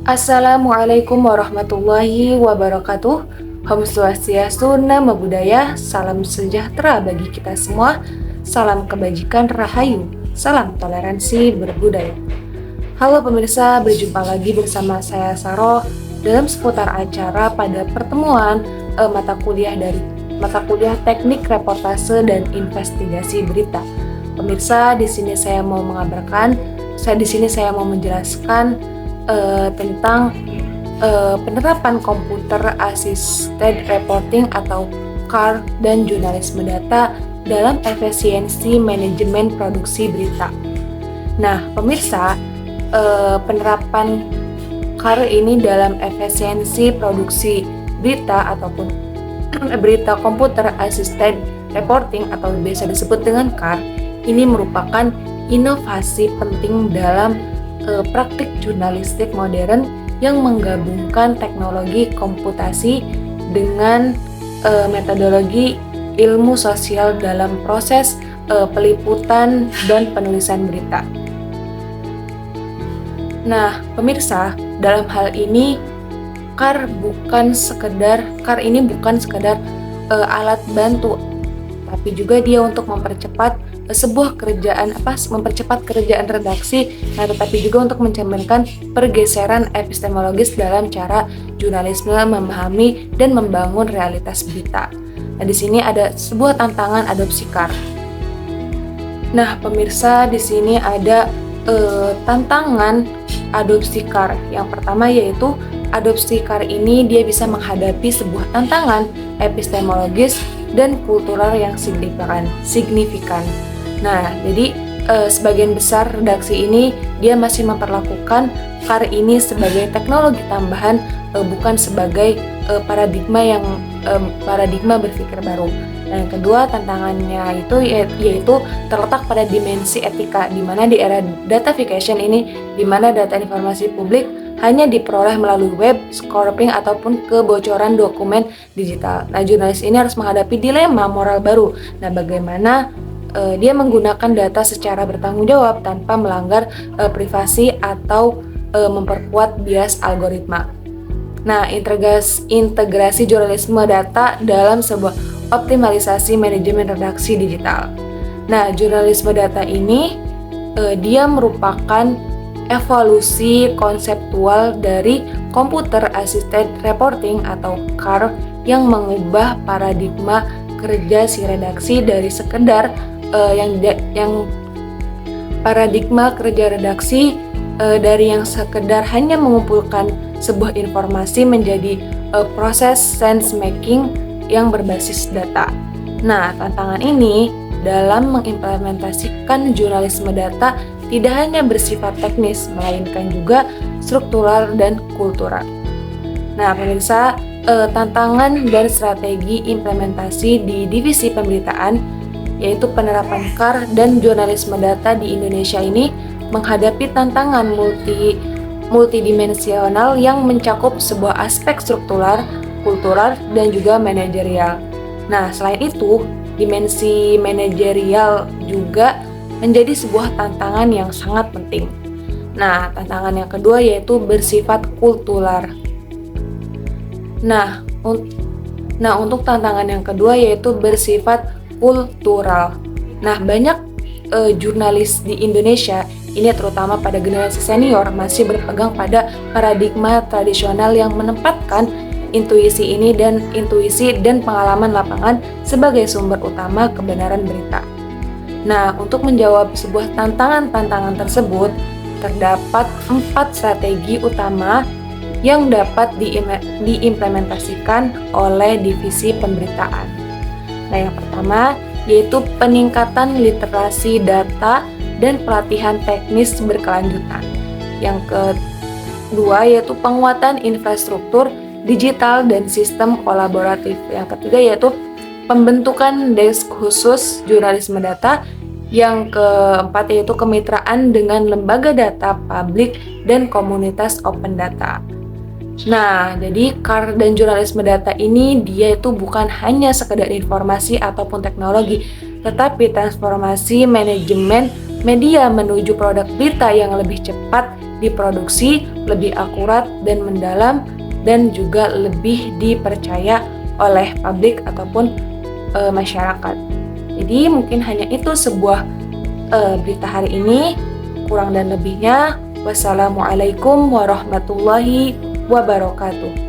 Assalamualaikum warahmatullahi wabarakatuh. Om Swastiastu, Namo Buddhaya, salam sejahtera bagi kita semua, salam kebajikan rahayu, salam toleransi berbudaya. Halo pemirsa, berjumpa lagi bersama saya Saro dalam seputar acara pada pertemuan mata kuliah Teknik Reportase dan Investigasi Berita. Pemirsa, di sini saya mau menjelaskan tentang penerapan Computer Assisted Reporting atau CAR dan jurnalisme data dalam efisiensi manajemen produksi berita. Nah, pemirsa, penerapan CAR ini dalam efisiensi produksi berita ataupun berita Computer Assisted Reporting atau biasa disebut dengan CAR ini merupakan inovasi penting dalam praktik jurnalistik modern yang menggabungkan teknologi komputasi dengan metodologi ilmu sosial dalam proses peliputan dan penulisan berita. Nah, pemirsa, dalam hal ini CAR ini bukan sekedar alat bantu, tapi juga dia untuk mempercepat kerjaan redaksi, tetapi juga untuk mencerminkan pergeseran epistemologis dalam cara jurnalisme memahami dan membangun realitas berita. Nah, di sini ada sebuah tantangan adopsi CAR. Nah, pemirsa, di sini ada tantangan adopsi CAR. Yang pertama yaitu adopsi CAR ini dia bisa menghadapi sebuah tantangan epistemologis dan kultural yang signifikan. Nah, jadi sebagian besar redaksi ini dia masih memperlakukan CAR ini sebagai teknologi tambahan, bukan sebagai paradigma berpikir baru. Nah, yang kedua tantangannya yaitu terletak pada dimensi etika, di mana di era datafication ini, di mana data informasi publik hanya diperoleh melalui web scraping ataupun kebocoran dokumen digital. Nah, jurnalis ini harus menghadapi dilema moral baru. Nah, bagaimana dia menggunakan data secara bertanggung jawab tanpa melanggar privasi atau memperkuat bias algoritma. Nah, integrasi jurnalisme data dalam sebuah optimalisasi manajemen redaksi digital. Nah, jurnalisme data ini dia merupakan evolusi konseptual dari Computer Assisted Reporting atau CAR yang mengubah paradigma kerja si redaksi dari sekedar yang sekedar hanya mengumpulkan sebuah informasi menjadi proses sense making yang berbasis data. Nah, tantangan ini dalam mengimplementasikan jurnalisme data tidak hanya bersifat teknis, melainkan juga struktural dan kultural. Nah, pemirsa, tantangan dan strategi implementasi di divisi pemberitaan yaitu penerapan CAR dan jurnalisme data di Indonesia ini menghadapi tantangan multidimensional yang mencakup sebuah aspek struktural, kultural, dan juga manajerial. Nah, selain itu, dimensi manajerial juga menjadi sebuah tantangan yang sangat penting. Nah, tantangan yang kedua yaitu bersifat kultural. Nah, untuk tantangan yang kedua yaitu bersifat kultural. Nah, banyak jurnalis di Indonesia ini terutama pada generasi senior masih berpegang pada paradigma tradisional yang menempatkan intuisi dan pengalaman lapangan sebagai sumber utama kebenaran berita. Nah, untuk menjawab sebuah tantangan tersebut, terdapat 4 strategi utama yang dapat diimplementasikan oleh divisi pemberitaan. Nah, yang pertama yaitu peningkatan literasi data dan pelatihan teknis berkelanjutan. Yang kedua yaitu penguatan infrastruktur digital dan sistem kolaboratif. Yang ketiga yaitu pembentukan desk khusus jurnalisme data. Yang keempat yaitu kemitraan dengan lembaga data publik dan komunitas open data. Nah, jadi CAR dan jurnalisme data ini dia itu bukan hanya sekedar informasi ataupun teknologi, tetapi transformasi manajemen media menuju produk berita yang lebih cepat diproduksi, lebih akurat dan mendalam, dan juga lebih dipercaya oleh publik ataupun masyarakat. Jadi mungkin hanya itu sebuah berita hari ini. Kurang dan lebihnya, wassalamualaikum warahmatullahi wabarakatuh.